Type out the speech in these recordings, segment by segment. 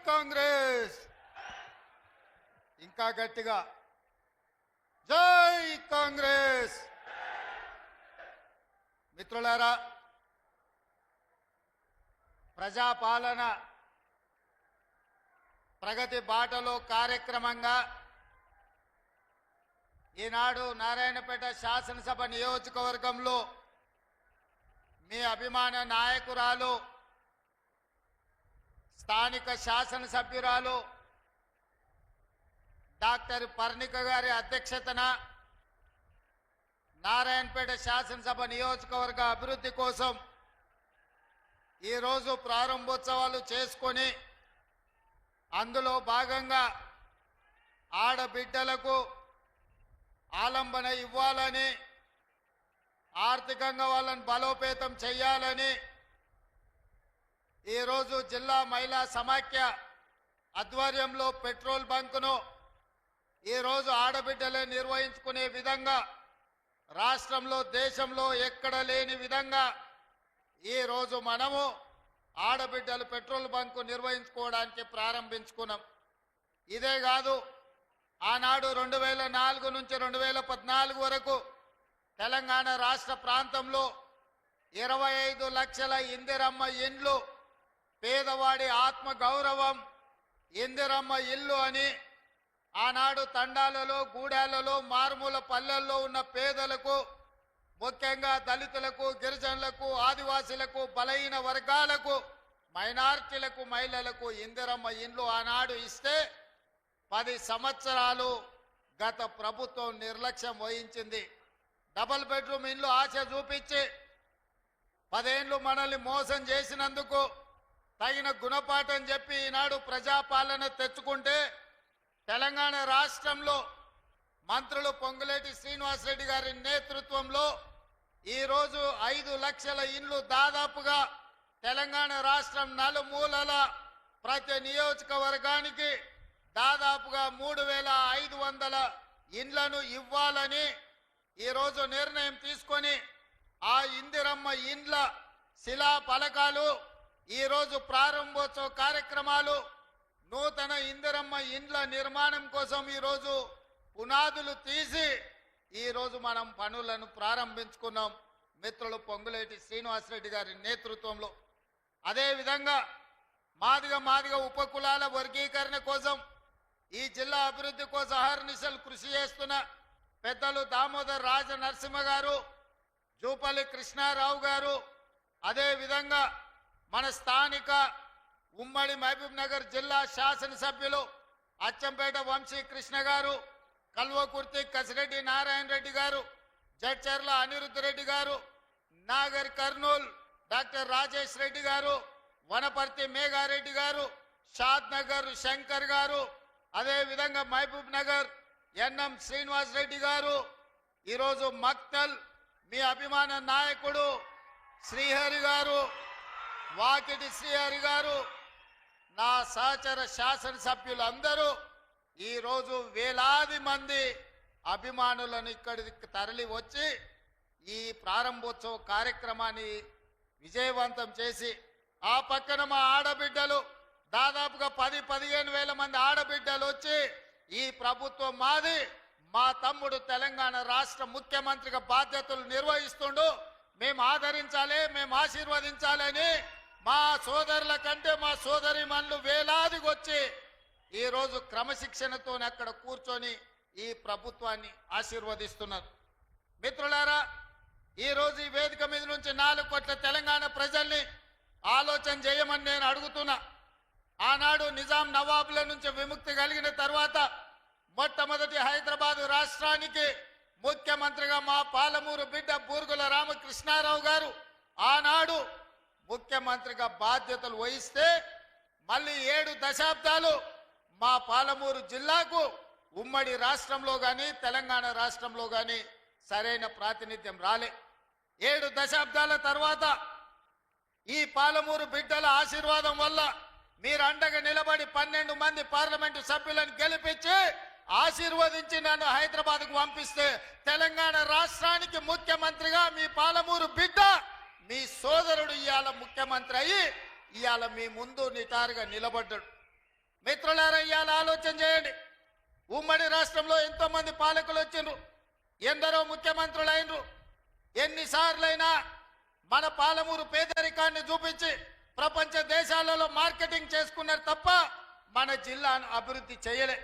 కాంగ్రెస్ ఇంకా గట్టిగా జై కాంగ్రెస్. మిత్రులారా, ప్రజాపాలన ప్రగతి బాటలో కార్యక్రమంగా ఈనాడు నారాయణపేట శాసనసభ నియోజకవర్గంలో మీ అభిమాన నాయకురాలు స్థానిక శాసనసభ్యురాలు డాక్టర్ పర్ణిక గారి అధ్యక్షతన నారాయణపేట శాసనసభ నియోజకవర్గ అభివృద్ధి కోసం ఈరోజు ప్రారంభోత్సవాలు చేసుకొని అందులో భాగంగా ఆడబిడ్డలకు ఆలంబన ఇవ్వాలని, ఆర్థికంగా వాళ్ళని బలోపేతం చేయాలని ఈరోజు జిల్లా మహిళా సమాఖ్య ఆధ్వర్యంలో పెట్రోల్ బంకును ఈరోజు ఆడబిడ్డలే నిర్వహించుకునే విధంగా రాష్ట్రంలో దేశంలో ఎక్కడ లేని విధంగా ఈరోజు మనము ఆడబిడ్డలు పెట్రోల్ బంకు నిర్వహించుకోవడానికి ప్రారంభించుకున్నాం. ఇదే కాదు, ఆనాడు 2004 నుంచి 2014 వరకు తెలంగాణ రాష్ట్ర ప్రాంతంలో 25 లక్షల ఇందిరమ్మ ఇండ్లు, పేదవాడి ఆత్మ గౌరవం ఇందిరమ్మ ఇల్లు అని ఆనాడు తండాలలో, గూడాలలో, మారుమూల పల్లెల్లో ఉన్న పేదలకు, ముఖ్యంగా దళితులకు, గిరిజనులకు, ఆదివాసీలకు, బలహీన వర్గాలకు, మైనారిటీలకు, మహిళలకు ఇందిరమ్మ ఇండ్లు ఆనాడు ఇస్తే 10 సంవత్సరాలు గత ప్రభుత్వం నిర్లక్ష్యం వహించింది. డబుల్ బెడ్రూమ్ ఇల్లు ఆశ చూపించి 10 ఏళ్ళు మనల్ని మోసం చేసినందుకు తగిన గుణపాఠం చెప్పి ఈనాడు ప్రజాపాలన తెచ్చుకుంటే తెలంగాణ రాష్ట్రంలో మంత్రులు పొంగులేటి శ్రీనివాసరెడ్డి గారి నేతృత్వంలో ఈరోజు 5 లక్షల ఇండ్లు దాదాపుగా తెలంగాణ రాష్ట్రం నలుమూలల ప్రతి నియోజకవర్గానికి దాదాపుగా 3500 ఇండ్లను ఇవ్వాలని ఈరోజు నిర్ణయం తీసుకొని ఆ ఇందిరమ్మ ఇండ్ల శిలా ఫలకాలు, ఈరోజు ప్రారంభోత్సవ కార్యక్రమాలు, నూతన ఇందిరమ్మ ఇండ్ల నిర్మాణం కోసం ఈరోజు పునాదులు తీసి ఈరోజు మనం పనులను ప్రారంభించుకున్నాం మిత్రులు పొంగులేటి శ్రీనివాసరెడ్డి గారి నేతృత్వంలో. అదేవిధంగా మాదిగ ఉపకులాల వర్గీకరణ కోసం ఈ జిల్లా అభివృద్ధి కోసం అహర్నిశలు కృషి చేస్తున్న పెద్దలు దామోదర్ రాజ నరసింహ గారు, జూపల్లి కృష్ణారావు గారు, అదేవిధంగా మన స్థానిక ఉమ్మడి మహబూబ్ నగర్ జిల్లా శాసనసభ్యులు అచ్చంపేట వంశీ కృష్ణ గారు, కల్వకుర్తి కసిరెడ్డి నారాయణ రెడ్డి గారు, జడ్చర్ల అనిరుద్ధ్ రెడ్డి గారు, నాగర్ కర్నూల్ డాక్టర్ రాజేష్ రెడ్డి గారు, వనపర్తి మేఘారెడ్డి గారు, షాద్ నగర్ శంకర్ గారు, అదేవిధంగా మహబూబ్ నగర్ ఎన్ఎం శ్రీనివాస్ రెడ్డి గారు, ఈరోజు మక్తల్ మీ అభిమాన నాయకుడు శ్రీహరి గారు, వాకిటి శ్రీహరి గారు, నా సహచర శాసనసభ్యులందరూ ఈరోజు వేలాది మంది అభిమానులను ఇక్కడికి తరలి వచ్చి ఈ ప్రారంభోత్సవ కార్యక్రమాన్ని విజయవంతం చేసి, ఆ పక్కన మా ఆడబిడ్డలు దాదాపుగా 10-15 వేల మంది ఆడబిడ్డలు వచ్చి ఈ ప్రభుత్వం మాది, మా తమ్ముడు తెలంగాణ రాష్ట్ర ముఖ్యమంత్రిగా బాధ్యతలు నిర్వహిస్తుండు, మేము ఆదరించాలి, మేము ఆశీర్వదించాలని మా సోదరుల కంటే మా సోదరిమణులు వేలాదికి వచ్చి ఈరోజు క్రమశిక్షణతో అక్కడ కూర్చొని ఈ ప్రభుత్వాన్ని ఆశీర్వదిస్తున్నారు. మిత్రులారా, ఈరోజు ఈ వేదిక మీద నుంచి 4 కోట్ల తెలంగాణ ప్రజల్ని ఆలోచన చేయమని నేను అడుగుతున్నా. ఆనాడు నిజాం నవాబుల నుంచి విముక్తి కలిగిన తర్వాత మొట్టమొదటి హైదరాబాదు రాష్ట్రానికి ముఖ్యమంత్రిగా మా పాలమూరు బిడ్డ బూర్గుల రామకృష్ణారావు గారు ఆనాడు ముఖ్యమంత్రిగా బాధ్యతలు వహిస్తే మళ్ళీ 7 దశాబ్దాలు మా పాలమూరు జిల్లాకు ఉమ్మడి రాష్ట్రంలో కానీ తెలంగాణ రాష్ట్రంలో కానీ సరైన ప్రాతినిధ్యం రాలే. 7 దశాబ్దాల తర్వాత ఈ పాలమూరు బిడ్డల ఆశీర్వాదం వల్ల మీరు అండగా నిలబడి 12 మంది పార్లమెంటు సభ్యులను గెలిపించి ఆశీర్వదించి నన్ను హైదరాబాద్కు పంపిస్తే తెలంగాణ రాష్ట్రానికి ముఖ్యమంత్రిగా మీ పాలమూరు బిడ్డ మీ సోదరుడు ఇవాళ ముఖ్యమంత్రి అయ్యి ఇవాళ మీ ముందు నిటారుగా నిలబడ్డాడు. మిత్రులారా, ఇవాళ ఆలోచన చేయండి. ఉమ్మడి రాష్ట్రంలో ఎంతో మంది పాలకులు వచ్చిండ్రు, ఎందరో ముఖ్యమంత్రులు అయినరు. ఎన్నిసార్లైనా మన పాలమూరు పేదరికాన్ని చూపించి ప్రపంచ దేశాలలో మార్కెటింగ్ చేసుకున్నారు తప్ప మన జిల్లాను అభివృద్ధి చేయలే.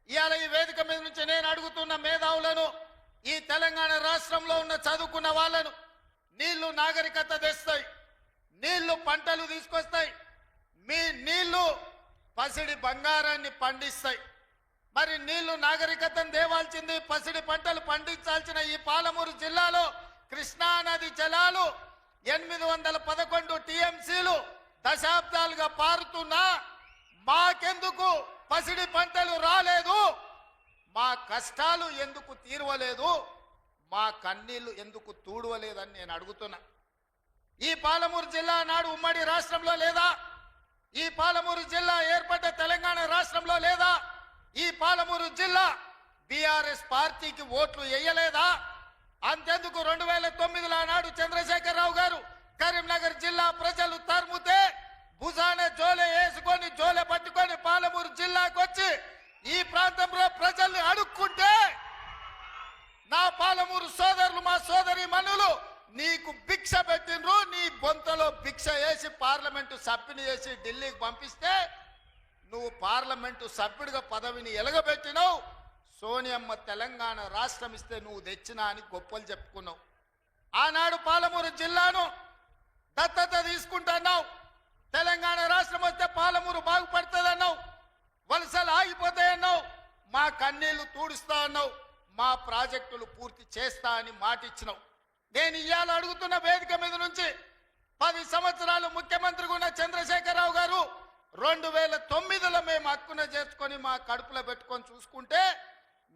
ఇవాళ ఈ వేదిక మీద నుంచి నేను అడుగుతున్న మేధావులను, ఈ తెలంగాణ రాష్ట్రంలో ఉన్న చదువుకున్న వాళ్ళను, నీళ్లు నాగరికత తెస్తాయి, నీళ్లు పంటలు తీసుకొస్తాయి, మీ నీళ్లు పసిడి బంగారాన్ని పండిస్తాయి. మరి నీళ్లు నాగరికతను దేవాల్సింది, పసిడి పంటలు పండించాల్సిన ఈ పాలమూరు జిల్లాలో కృష్ణా నది జలాలు 811 టీఎంసీలు దశాబ్దాలుగా పారుతున్నా మాకెందుకు పసిడి పంటలు రాలేదు? మా కష్టాలు ఎందుకు తీరవలేదు? మా కన్నీళ్లు ఎందుకు తూడవలేదని నేను అడుగుతున్నా. ఈ పాలమూరు జిల్లా నాడు ఉమ్మడి రాష్ట్రంలో లేదా? ఈ పాలమూరు జిల్లా ఏర్పడ్డ తెలంగాణ రాష్ట్రంలో లేదా? ఈ పాలమూరు జిల్లా బీఆర్ఎస్ పార్టీకి ఓట్లు వేయలేదా? అంతెందుకు 2009లో నాడు చంద్రశేఖరరావు గారు కరీంనగర్ జిల్లా ప్రజలు తరుముతే భుజాన జోలె వేసుకొని జోలె పట్టుకొని పాలమూరు జిల్లాకు వచ్చి ఈ ప్రాంతంలో ప్రజల్ని అడుక్కుంటే నా పాలమూరు సోదరులు, మా సోదరి మనులు నీకు భిక్ష పెట్టినరు. నీ బొంతలో భిక్ష వేసి పార్లమెంటు సభ్యుని చేసి ఢిల్లీకి పంపిస్తే నువ్వు పార్లమెంటు సభ్యుడిగా పదవిని ఎలగబెట్టినావు. సోనియమ్మ తెలంగాణ రాష్ట్రం ఇస్తే నువ్వు తెచ్చినా అని గొప్పలు చెప్పుకున్నావు. ఆనాడు పాలమూరు జిల్లాను దత్తత తీసుకుంటున్నావు. తెలంగాణ రాష్ట్రం వస్తే పాలమూరు బాగుపడుతుందన్నావు, వలసలు ఆగిపోతాయన్నావు, మా కన్నీళ్లు తూడుస్తా అన్నావు, మా ప్రాజెక్టులు పూర్తి చేస్తా అని మాటిచ్చినావు. నేను ఇవాళ అడుగుతున్న వేదిక మీద నుంచి 10 సంవత్సరాలు ముఖ్యమంత్రిగా ఉన్న చంద్రశేఖరరావు గారు 2009లో మేము హక్కున చేర్చుకొని మా కడుపులో పెట్టుకొని చూసుకుంటే,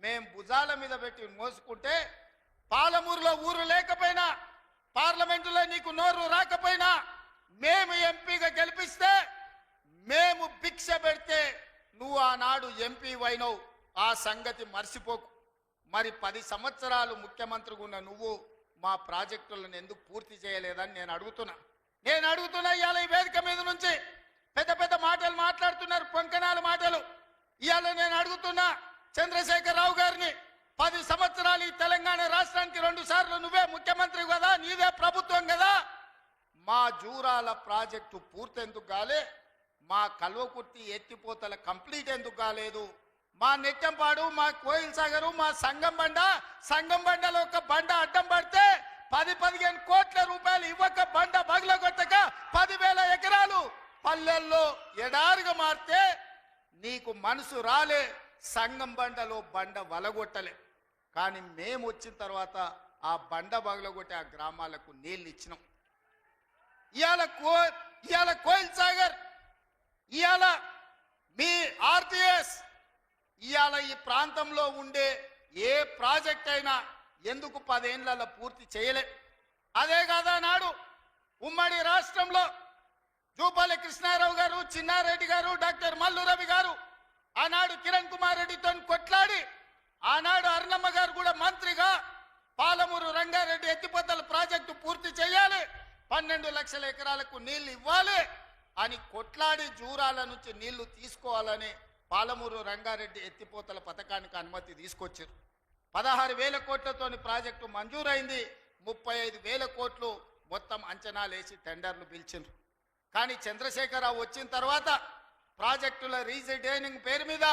మేము భుజాల మీద పెట్టి మోసుకుంటే, పాలమూరులో ఊరు లేకపోయినా, పార్లమెంటులో నీకు నోరు రాకపోయినా, మేము ఎంపీగా గెలిపిస్తే, మేము భిక్ష పెడితే నువ్వు ఆనాడు ఎంపీ అయినవు. ఆ సంగతి మర్చిపోకు. మరి 10 సంవత్సరాలు ముఖ్యమంత్రిగా ఉన్న నువ్వు మా ప్రాజెక్టులను ఎందుకు పూర్తి చేయలేదని నేను అడుగుతున్నా. ఇవాళ ఈ వేదిక మీద నుంచి పెద్ద పెద్ద మాటలు మాట్లాడుతున్నారు, పొంకనాల మాటలు. ఇవాళ నేను అడుగుతున్నా చంద్రశేఖరరావు గారిని, 10 సంవత్సరాలు ఈ తెలంగాణ రాష్ట్రానికి 2 సార్లు నువ్వే ముఖ్యమంత్రి కదా, నీదే ప్రభుత్వం కదా, మా జూరాల ప్రాజెక్టు పూర్తి ఎందుకు కాలే? మా కల్వకుర్తి ఎత్తిపోతల కంప్లీట్ ఎందుకు కాలేదు? మా నెట్టంపాడు, మా కోయిల్ సాగరు, మా సంగం బండలో ఒక బండ అడ్డం పడితే 10-15 కోట్ల రూపాయలు ఇవ్వక బండ బగలగొట్టక 10,000 ఎకరాలు పల్లెల్లో ఎడారిగా మారితే నీకు మనసు రాలే. సంగం బండలో బండ వలగొట్టలే. కానీ మేము వచ్చిన తర్వాత ఆ బండ బగలగొట్టి ఆ గ్రామాలకు నీళ్ళు ఇచ్చినాం. ఇవాళ కోయిల్ సాగర్, ఇవాళ మీ ఆర్టీఎస్, ఇవాళ ఈ ప్రాంతంలో ఉండే ఏ ప్రాజెక్ట్ అయినా ఎందుకు 10 ఏళ్లలో పూర్తి చేయలే? అదే కాదా నాడు ఉమ్మడి రాష్ట్రంలో జూపల్లి కృష్ణారావు గారు, చిన్నారెడ్డి గారు, డాక్టర్ మల్లు రవి గారు ఆనాడు కిరణ్ కుమార్ రెడ్డితో కొట్లాడి, ఆనాడు అరుణమ్మ గారు కూడా మంత్రిగా పాలమూరు రంగారెడ్డి ఎత్తిపోతల ప్రాజెక్టు పూర్తి చేయాలి, 12 లక్షల ఎకరాలకు నీళ్లు ఇవ్వాలి అని కొట్లాడి జూరాల నుంచి నీళ్లు తీసుకోవాలని పాలమూరు రంగారెడ్డి ఎత్తిపోతల పథకానికి అనుమతి తీసుకొచ్చారు. 16,000 కోట్లతోని ప్రాజెక్టు మంజూరైంది. 35,000 కోట్లు మొత్తం అంచనాలేసి టెండర్లు పిలిచిండ్రు. కానీ చంద్రశేఖరరావు వచ్చిన తర్వాత ప్రాజెక్టుల రీజైనింగ్ పేరు మీద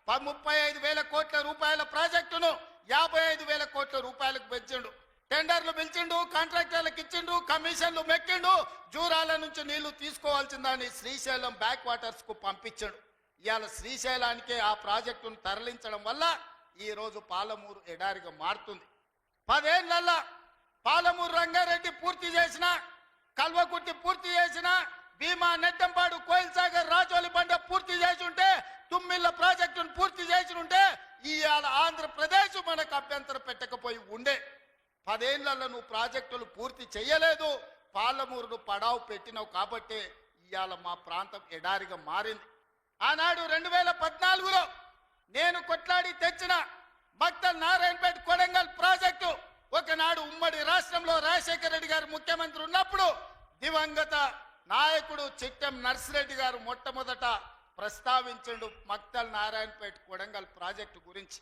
35,000 కోట్ల రూపాయల ప్రాజెక్టును 55,000 కోట్ల రూపాయలకు పెంచిండు. టెండర్లు పిలిచిండు, కాంట్రాక్టర్లకు ఇచ్చిండు, కమిషన్లు మెక్కిండు. జూరాల నుంచి నీళ్లు తీసుకోవాల్సిందని శ్రీశైలం బ్యాక్ వాటర్స్ కు పంపించాడు. ఇవాళ శ్రీశైలానికే ఆ ప్రాజెక్టును తరలించడం వల్ల ఈ రోజు పాలమూరు ఎడారిగా మారుతుంది. 10 ఏళ్లలో పాలమూరు రంగారెడ్డి పూర్తి చేసిన, కల్వకుర్తి పూర్తి చేసిన, భీమా, నెట్టంపాడు, కోయిల్ సాగర్, రాజోలి బండ పూర్తి చేసి ఉంటే, తుమ్మిళ్ళ ప్రాజెక్టును పూర్తి చేసి ఉంటే ఇవాళ ఆంధ్రప్రదేశ్ మనకు అభ్యంతరం పెట్టకపోయి ఉండే. 10 ఏళ్లలో నువ్వు ప్రాజెక్టులు పూర్తి చేయలేదు. పాలమూరును పడావు పెట్టినావు కాబట్టి ఇవాళ మా ప్రాంతం ఎడారిగా మారింది. ఆనాడు 2014లో నేను కొట్లాడి తెచ్చిన మక్తల్ నారాయణపేట కొడంగల్ ప్రాజెక్టు ఒకనాడు ఉమ్మడి రాష్ట్రంలో రాజశేఖర రెడ్డి గారు ముఖ్యమంత్రి ఉన్నప్పుడు దివంగత నాయకుడు చిట్టెం నర్సిరెడ్డి గారు మొట్టమొదట ప్రస్తావించిండు మక్తల్ నారాయణపేట కొడంగల్ ప్రాజెక్టు గురించి.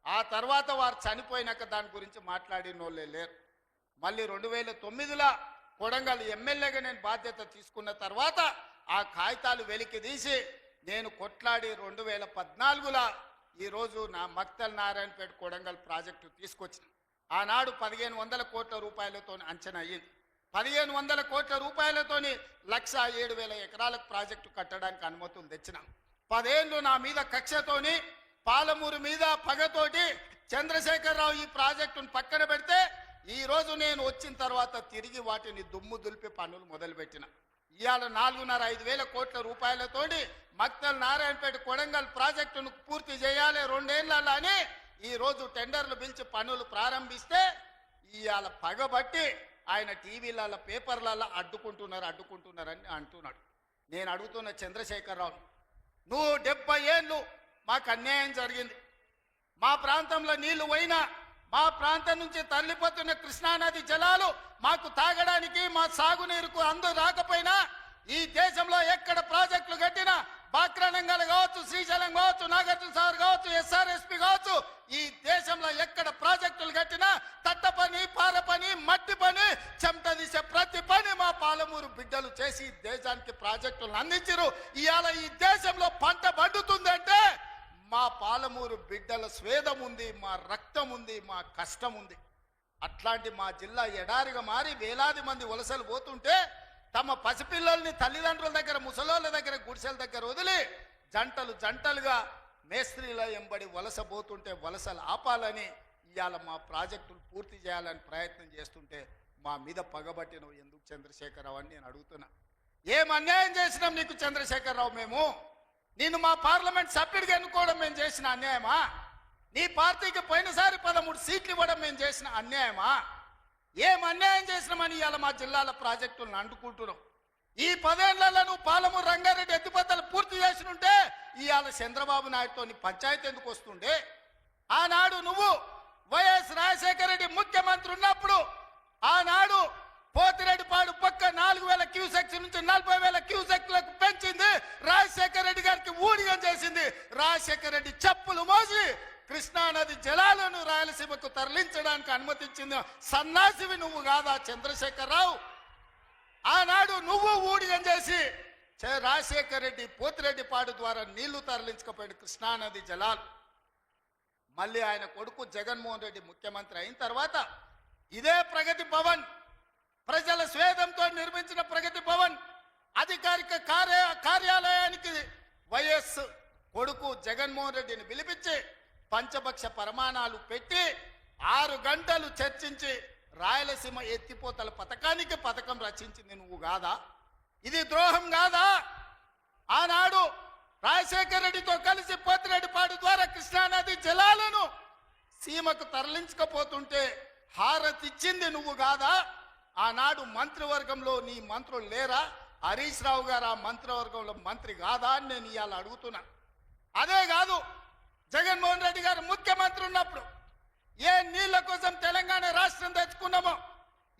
ఆ తర్వాత వారు చనిపోయినాక దాని గురించి మాట్లాడిన వాళ్ళే లేరు. మళ్ళీ 2009లో కొడంగల్ ఎమ్మెల్యేగా నేను బాధ్యత తీసుకున్న తర్వాత ఆ కాగితాలు వెలికి తీసి నేను కొట్లాడి 2014లో ఈరోజు నా మక్తల్ నారాయణపేట కొడంగల్ ప్రాజెక్టు తీసుకొచ్చిన. ఆనాడు 1500 కోట్ల రూపాయలతో అంచనా అయ్యింది. 1500 కోట్ల రూపాయలతోని 1,07,000 ఎకరాలకు ప్రాజెక్టు కట్టడానికి అనుమతులు తెచ్చినాం. 10 ఏళ్ళు నా మీద కక్షతోని పాలమూరు మీద పగతోటి చంద్రశేఖరరావు ఈ ప్రాజెక్టును పక్కన పెడితే ఈ రోజు నేను వచ్చిన తర్వాత తిరిగి వాటిని దుమ్ము దులిపి పనులు మొదలుపెట్టిన. ఇవాళ 4,500 కోట్ల రూపాయలతోటి మక్తల్ నారాయణపేట కొడంగల్ ప్రాజెక్టును పూర్తి చేయాలి 2 ఏళ్లలో అని ఈ రోజు టెండర్లు పిలిచి పనులు ప్రారంభిస్తే ఇవాళ పగబట్టి ఆయన టీవీలలో పేపర్లలో అడ్డుకుంటున్నారని అంటున్నాడు. నేను అడుగుతున్న చంద్రశేఖరరావు, నువ్వు 70 ఏళ్ళు మాకు అన్యాయం జరిగింది. మా ప్రాంతంలో నీళ్లు పోయినా మా ప్రాంతం నుంచి తరలిపోతున్న కృష్ణానది జలాలు మాకు తాగడానికి మా సాగునీరుకు రాకపోయినా ఈ దేశంలో ఎక్కడ ప్రాజెక్టులు కట్టినా బాక్రానంగల్ కావచ్చు, శ్రీశైలం కావచ్చు, నాగార్జున సాగర్ కావచ్చు, ఎస్ఆర్ఎస్పి కావచ్చు, ఈ దేశంలో ఎక్కడ ప్రాజెక్టులు కట్టినా తట్ట పని, పార పని, మట్టి పని, చెమట తీసే ప్రతి పని మా పాలమూరు బిడ్డలు చేసి దేశానికి ప్రాజెక్టులను అందించారు. ఇవాళ ఈ దేశంలో పంట పండుతుందంటే మా పాలమూరు బిడ్డల స్వేదం ఉంది, మా రక్తం ఉంది, మా కష్టం ఉంది. అట్లాంటి మా జిల్లా ఎడారిగా మారి వేలాది మంది వలసలు పోతుంటే తమ పసిపిల్లల్ని తల్లిదండ్రుల దగ్గర, ముసలోళ్ళ దగ్గర, గుడిసెల దగ్గర వదిలి జంటలుగా మేస్త్రీల ఎంబడి వలస పోతుంటే వలసలు ఆపాలని ఇవాళ మా ప్రాజెక్టులు పూర్తి చేయాలని ప్రయత్నం చేస్తుంటే మా మీద పగబట్టినవు ఎందుకు చంద్రశేఖరరావు అని నేను అడుగుతున్నా. ఏం అన్యాయం చేసినాం నీకు చంద్రశేఖరరావు? మేము నిన్ను మా పార్లమెంట్ సభ్యుడిగా ఎన్నుకోవడం మేము చేసిన అన్యాయమా? నీ పార్టీకి పోయినసారి 13 సీట్లు ఇవ్వడం మేము చేసిన అన్యాయమా? ఏం అన్యాయం చేసినామని ఇవాళ మా జిల్లాల ప్రాజెక్టులను అంటుకుంటున్నాం. ఈ 10 ఏళ్లలో నువ్వు పాలమూరు రంగారెడ్డి ఎత్తిపోతలు పూర్తి చేసినుంటే ఇవాళ చంద్రబాబు నాయుడుతో పంచాయతీ ఎందుకు వస్తుండే? ఆనాడు నువ్వు వైఎస్ రాజశేఖర రెడ్డి ముఖ్యమంత్రి ఉన్నప్పుడు ఆనాడు పోతిరెడ్డిపాడు పక్క 4,000 క్యూసెక్స్ నుంచి 40,000 క్యూసెక్లకు పెంచింది. రాజశేఖర రెడ్డి గారికి ఊడిగం చేసింది. రాజశేఖర రెడ్డి చెప్పులు మోసి కృష్ణానది జలాలను రాయలసీమకు తరలించడానికి అనుమతించింది సన్నాసివి నువ్వు కాదా చంద్రశేఖరరావు? ఆనాడు నువ్వు ఊడిగం చేసి రాజశేఖర రెడ్డి పోతిరెడ్డిపాడు ద్వారా నీళ్లు తరలించకపోయాడు కృష్ణానది జలాలు. మళ్ళీ ఆయన కొడుకు జగన్మోహన్ రెడ్డి ముఖ్యమంత్రి అయిన తర్వాత ఇదే ప్రగతి భవన్, ప్రజల స్వేదంతో నిర్మించిన ప్రగతి భవన్ అధికారిక కార్యాలయానికి వైఎస్ కొడుకు జగన్మోహన్ రెడ్డిని పిలిపించి పంచపక్ష ప్రమాణాలు పెట్టి 6 గంటలు చర్చించి రాయలసీమ ఎత్తిపోతల పథకం రచించింది నువ్వు కాదా? ఇది ద్రోహం కాదా? ఆనాడు రాజశేఖర రెడ్డితో కలిసి పోతిరెడ్డిపాడు ద్వారా కృష్ణానది జలాలను సీమకు తరలించకపోతుంటే హారతిచ్చింది నువ్వు కాదా? ఆనాడు మంత్రివర్గంలో నీ మంత్రులు లేరా? హరీష్ రావు గారు ఆ మంత్రివర్గంలో మంత్రి కాదా అని నేను ఇవాళ అడుగుతున్నా. అదే కాదు, జగన్మోహన్ రెడ్డి గారు ముఖ్యమంత్రి ఉన్నప్పుడు ఏ నీళ్ల కోసం తెలంగాణ రాష్ట్రం తెచ్చుకున్నామో,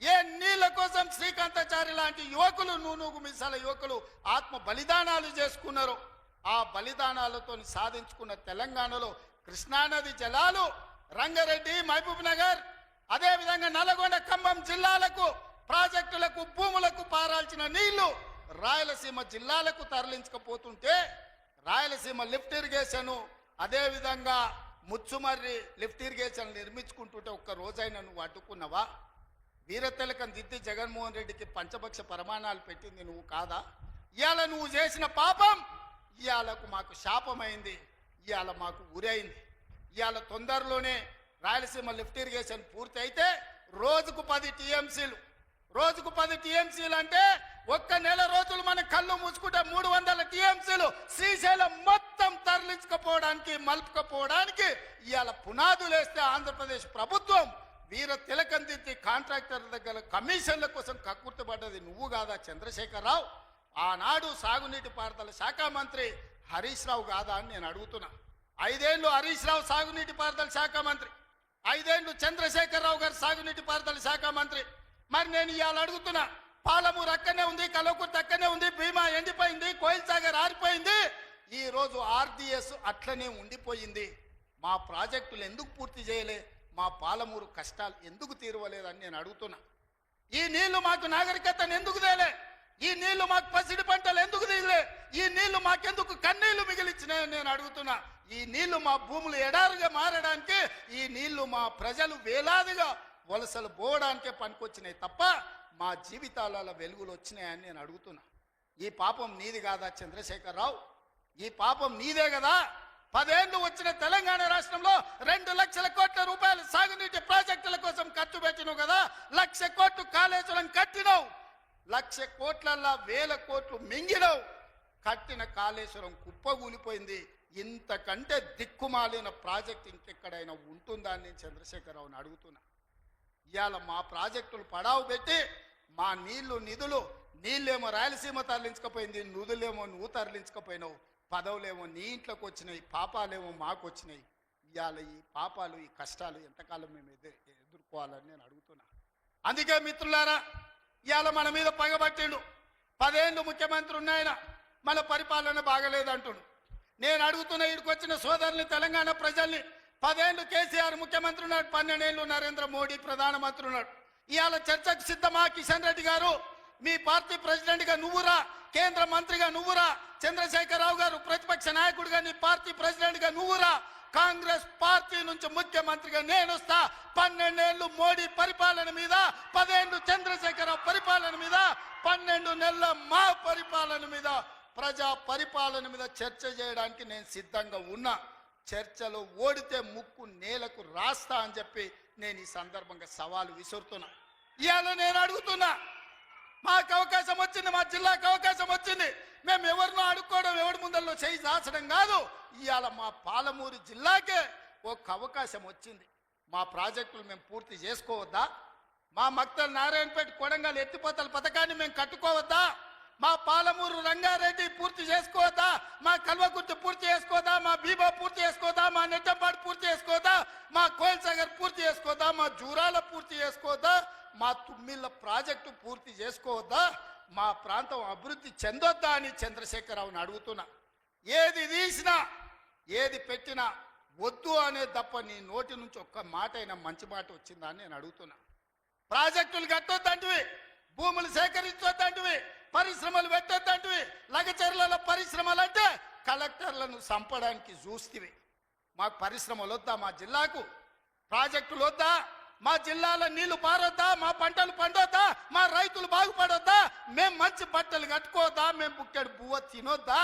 ఏ నీళ్ల కోసం శ్రీకాంతాచారి లాంటి యువకులు, నూనూగు మిసాల యువకులు ఆత్మ బలిదానాలు చేసుకున్నారు. ఆ బలిదానాలతో సాధించుకున్న తెలంగాణలో కృష్ణానది జలాలు రంగారెడ్డి, మహబూబ్ నగర్, అదేవిధంగా నల్గొండ, ఖమ్మం జిల్లాలకు ప్రాజెక్టులకు, భూములకు పారాల్సిన నీళ్లు రాయలసీమ జిల్లాలకు తరలించకపోతుంటే రాయలసీమ లిఫ్ట్ ఇరిగేషన్, అదేవిధంగా ముచ్చుమర్రి లిఫ్ట్ ఇరిగేషన్ నిర్మించుకుంటుంటే ఒక్క రోజైనా నువ్వు అడ్డుకున్నావా? వీరతిలకం దిద్ది జగన్మోహన్ రెడ్డికి పంచపక్ష ప్రమాణాలు పెట్టింది నువ్వు కాదా? ఇవాళ నువ్వు చేసిన పాపం ఇవాళకు మాకు శాపమైంది, ఇవాళ మాకు ఉరైంది. ఇవాళ తొందరలోనే రాయలసీమ లిఫ్ట్ ఇరిగేషన్ పూర్తి అయితే రోజుకు 10 టీఎంసీలు, రోజుకు 10 టీఎంసీలు అంటే ఒక్క నెల రోజులు మన కళ్ళు మూసుకుంటే 300 టీఎంసీలు శ్రీశైలం మొత్తం తరలించకపోవడానికి, మలుపుకపోవడానికి ఇవాళ పునాదులు వేస్తే ఆంధ్రప్రదేశ్ ప్రభుత్వం వీర తిలకం దిద్ది కాంట్రాక్టర్ల దగ్గర కమిషన్ల కోసం కక్కుర్తిపడ్డది నువ్వు కాదా చంద్రశేఖరరావు? ఆనాడు సాగునీటి పారుదల శాఖ మంత్రి హరీష్ రావు కాదా అని నేను అడుగుతున్నా. 5 ఏళ్ళు హరీష్ రావు సాగునీటి పారుదల శాఖ మంత్రి, 5 ఏళ్ళు చంద్రశేఖరరావు గారు సాగునీటి పారుదల శాఖ మంత్రి. మరి నేను ఇవాళ అడుగుతున్నా, పాలమూరు అక్కనే ఉంది, కల్వకుర్తి అక్కనే ఉంది, భీమా ఎండిపోయింది, కోయిల్ సాగర్ ఆరిపోయింది. ఈరోజు ఆర్డిఎస్ అట్లనే ఉండిపోయింది. మా ప్రాజెక్టులు ఎందుకు పూర్తి చేయలే, మా పాలమూరు కష్టాలు ఎందుకు తీరవలేదని నేను అడుగుతున్నా. ఈ నీళ్లు మాకు నాగరికతను ఎందుకు తేలే, ఈ నీళ్లు మాకు పసిడి పంటలు ఎందుకు తీయలే, ఈ నీళ్లు మాకెందుకు కన్నీళ్లు మిగిలిచ్చినాయని నేను అడుగుతున్నా. ఈ నీళ్లు మా భూములు ఎడారుగా మారడానికి, ఈ నీళ్లు మా ప్రజలు వేలాదిగా వలసలు పోవడానికే పనికొచ్చినాయి తప్ప మా జీవితాలలో వెలుగులు వచ్చినాయని నేను అడుగుతున్నా. ఈ పాపం నీది కాదా చంద్రశేఖరరావు? ఈ పాపం నీదే కదా? 10 ఏళ్ళు వచ్చిన తెలంగాణ రాష్ట్రంలో 2 లక్షల కోట్ల రూపాయలు సాగునీటి ప్రాజెక్టుల కోసం ఖర్చు పెట్టినావు కదా. 1,00,000 కోట్లు కాళేశ్వరం కట్టినావు, 1,00,000 కోట్లల్లా 1,000 కోట్లు మింగినావు. కట్టిన కాళేశ్వరం కుప్పగూలిపోయింది. ఇంతకంటే దిక్కుమాలిన ప్రాజెక్ట్ ఇంకెక్కడైనా ఉంటుందా అని నేను చంద్రశేఖరరావుని అడుగుతున్నా. ఇవాళ మా ప్రాజెక్టులు పడావు పెట్టి మా నిధులు నీళ్ళేమో రాయలసీమ తరలించకపోయింది, నిధులేమో నువ్వు తరలించకపోయినావు. పదవులేమో నీ ఇంట్లోకి వచ్చినాయి, పాపాలేమో మాకు వచ్చినాయి. ఇవాళ ఈ పాపాలు, ఈ కష్టాలు ఎంతకాలం మేము ఎదుర్కోవాలని నేను అడుగుతున్నా. అందుకే మిత్రులారా, ఇవాళ మన మీద పగబట్టిండు. 10 ఏళ్ళు ముఖ్యమంత్రి ఉన్నాయన, మన పరిపాలన బాగలేదంటుండు. నేను అడుగుతున్న ఇక్కడికి వచ్చిన సోదరుని, తెలంగాణ ప్రజల్ని, 10 ఏళ్ళు కేసీఆర్ ముఖ్యమంత్రి ఉన్నాడు, 12 ఏళ్ళు నరేంద్ర మోడీ ప్రధానమంత్రి ఉన్నాడు. ఇవాళ చర్చకు సిద్ధమా? కిషన్ రెడ్డి గారు మీ పార్టీ ప్రెసిడెంట్గా నువ్వురా, కేంద్ర మంత్రిగా నువ్వురా, చంద్రశేఖరరావు గారు ప్రతిపక్ష నాయకుడిగా నీ పార్టీ ప్రెసిడెంట్గా నువ్వురా, కాంగ్రెస్ పార్టీ నుంచి ముఖ్యమంత్రిగా నేను వస్తా. 12 ఏళ్ళు మోడీ పరిపాలన మీద, 10 ఏళ్ళు చంద్రశేఖరరావు పరిపాలన మీద, 12 నెలల మా పరిపాలన మీద, ప్రజా పరిపాలన మీద చర్చ చేయడానికి నేను సిద్ధంగా ఉన్నా. చర్చలో ఓడితే ముక్కు నేలకు రాస్తా అని చెప్పి నేను ఈ సందర్భంగా సవాలు విసురుతున్నా. ఇవాళ నేను అడుగుతున్నా, మాకు అవకాశం వచ్చింది, మా జిల్లాకు అవకాశం వచ్చింది. మేము ఎవరినో అడుక్కోవడం, ఎవరి ముందల్లో చేయి దాచడం కాదు. ఇవాళ మా పాలమూరు జిల్లాకే ఒక అవకాశం వచ్చింది. మా ప్రాజెక్టులు మేము పూర్తి చేసుకోవద్దా? మా మక్తల్ నారాయణపేట కొడంగల్ ఎత్తిపోతల పథకాన్ని మేము కట్టుకోవద్దా? మా పాలమూరు రంగారెడ్డి పూర్తి చేసుకోవద్దా? మా కల్వకుర్తి పూర్తి చేసుకోవద్దా? మా బీబా పూర్తి చేసుకోవద్దా? మా నెట్టంపాడు పూర్తి చేసుకోవద్దా? మా కోయిల్సాగర్ పూర్తి చేసుకోవద్దా? మా జూరాల పూర్తి చేసుకోవద్దా? మా తుమ్మిళ్ళ ప్రాజెక్టు పూర్తి చేసుకోవద్దా? మా ప్రాంతం అభివృద్ధి చెందొద్దా అని చంద్రశేఖరరావుని అడుగుతున్నా. ఏది తీసినా, ఏది పెట్టినా వద్దు అనే తప్ప నీ నోటి నుంచి ఒక్క మాట అయినా మంచి మాట వచ్చిందా అని నేను అడుగుతున్నా. ప్రాజెక్టులు కట్టొద్దంటివి, భూములు సేకరించొద్దంటివి, పరిశ్రమలు పెట్టొద్దంటివి. లగచర్లలో పరిశ్రమలు అంటే కలెక్టర్లను చంపడానికి చూస్తేవి. మాకు పరిశ్రమలు వద్దా? మా జిల్లాకు ప్రాజెక్టులు వద్దా? మా జిల్లాలో నీళ్లు పారొద్దా? మా పంటలు పండొద్దా? మా రైతులు బాగుపడొద్దా? మేము మంచి బట్టలు కట్టుకోవద్దా? మేము బుక్కెడు బువ్వ తినొద్దా?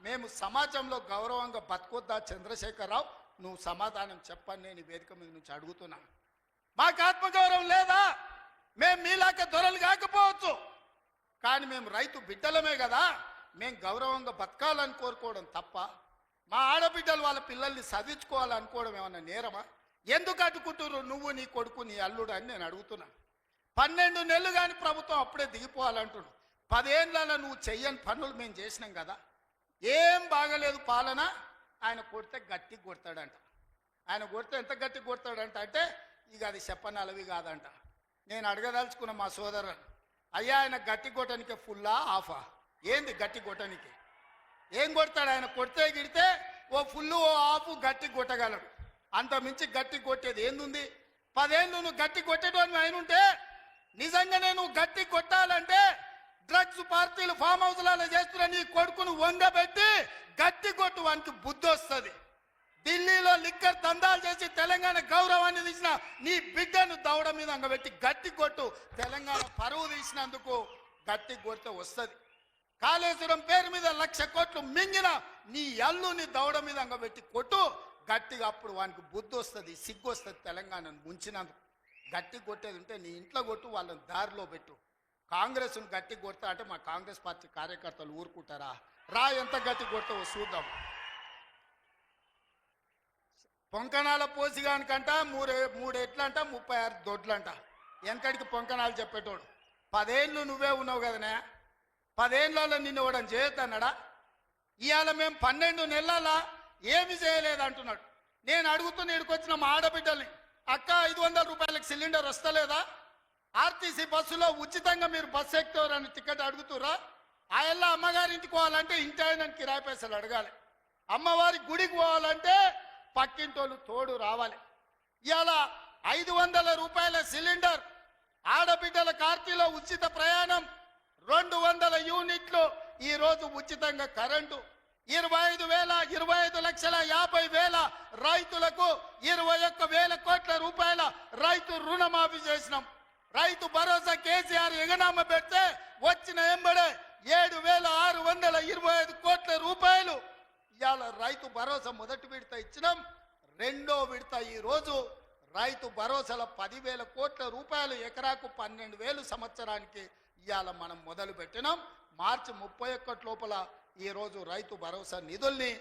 మేము సమాజంలో గౌరవంగా బతకొద్దా? చంద్రశేఖరరావు, నువ్వు సమాధానం చెప్పని నేను వేదిక మీద నుంచి అడుగుతున్నా. మాకు ఆత్మగౌరవం లేదా? మేము మీలాక దొరలు కాకపోవచ్చు, కానీ మేము రైతు బిడ్డలమే కదా. మేము గౌరవంగా బతకాలని కోరుకోవడం తప్ప, మా ఆడబిడ్డలు వాళ్ళ పిల్లల్ని చదివించుకోవాలనుకోవడం ఏమన్నా నేరమా? ఎందుకు అడ్డుకుంటున్నారు నువ్వు, నీ కొడుకు, నీ అల్లుడు అని నేను అడుగుతున్నా. 12 నెలలు కానీ ప్రభుత్వం అప్పుడే దిగిపోవాలంటున్నాడు. 10 ఏళ్ళలో నువ్వు చెయ్యని పనులు మేము చేసినాం కదా. ఏం బాగలేదు పాలన. ఆయన కొడితే గట్టి కొడతాడంట. ఆయన కొడితే ఎంత గట్టి కొడతాడంట అంటే ఇక అది చెప్పనలవి కాదంట. నేను అడగదలుచుకున్న మా సోదరుని, అయ్యా ఆయన గట్టి కొట్టడానికి ఫుల్లా ఆఫా? ఏంది గట్టి కొట్టడానికి? ఏం కొడతాడు ఆయన? కొడితే గిడితే ఓ ఫుల్లు ఓ ఆఫ్ గట్టి కొట్టగలడు. అంత మించి గట్టి కొట్టేది ఏందుంది? 10 ఏళ్ళు నువ్వు గట్టి కొట్టేటోని ఆయన ఉంటే, నిజంగానే నువ్వు గట్టి కొట్టాలంటే డ్రగ్స్ పార్టీలు ఫామ్ హౌస్లలో చేస్తున్న నీ కొడుకును వంగబెట్టి గట్టి కొట్టు, వానికి బుద్ధి వస్తుంది. ఢిల్లీలో లిక్కర్ దందాలు చేసి తెలంగాణ గౌరవాన్ని తీసిన నీ బిడ్డను దవడ మీద అంగబెట్టి గట్టి కొట్టు. తెలంగాణ పరువు తీసినందుకు గట్టి కొడితే వస్తుంది. కాళేశ్వరం పేరు మీద 1,00,000 కోట్లు మింగిన నీ అల్లుని దవడ మీద అంగబెట్టి కొట్టు గట్టిగా. అప్పుడు వానికి బుద్ధి వస్తుంది, సిగ్గు వస్తుంది. తెలంగాణను ముంచినందుకు గట్టి కొట్టేది ఉంటే నీ ఇంట్లో కొట్టు, వాళ్ళని దారిలో పెట్టు. కాంగ్రెస్ను గట్టి కొడతా అంటే మా కాంగ్రెస్ పార్టీ కార్యకర్తలు ఊరుకుంటారా? రా, ఎంత గట్టి కొడతావో చూద్దాం. పొంకణాల పోసిగానికంట 3 ఎట్లంట 36 దొడ్లంట. వెనకడికి పొంకణాలు చెప్పేటోడు. 10 ఏళ్ళు నువ్వే ఉన్నావు కదనే. 10 ఏళ్ళలో నిన్ను ఇవ్వడం చేయొద్దన్నాడా? ఇవాళ మేము 12 నెలల ఏమి చేయలేదు అంటున్నాడు. నేను అడుగుతున్న ఇక్కడికొచ్చిన మా ఆడబిడ్డల్ని, అక్క 500 రూపాయలకు సిలిండర్ వస్తలేదా? ఆర్టీసీ బస్సులో ఉచితంగా మీరు బస్సు ఎక్కుతారని టికెట్ అడుగుతురా? ఆ ఎల్లా అమ్మగారింటికి పోవాలంటే ఇంటి ఆయన కిరాయి పైసలు అడగాలి. అమ్మవారి గుడికి పోవాలంటే పక్కింటోళ్ళు తోడు రావాలి. ఇలా 500 రూపాయల సిలిండర్, ఆడబిడ్డల కార్తీలో ఉచిత ప్రయాణం, 200 యూనిట్లు ఈరోజు ఉచితంగా కరెంటు, 25,50,50,000 రైతులకు 21,000 కోట్ల రూపాయల రైతు రుణమాఫీ చేసినాం. రైతు భరోసా కేసీఆర్ ఎగనామ పెడితే వచ్చిన ఎంబడే 7,625 కోట్ల రూపాయలు ఇవాళ రైతు భరోసా మొదటి విడత ఇచ్చినాం. రెండో విడత ఈరోజు రైతు భరోసాల 10,000 కోట్ల రూపాయలు, ఎకరాకు 12,000 సంవత్సరానికి ఇవాళ మనం మొదలు పెట్టినాం. మార్చి 31 లోపల ఈరోజు రైతు భరోసా నిధుల్ని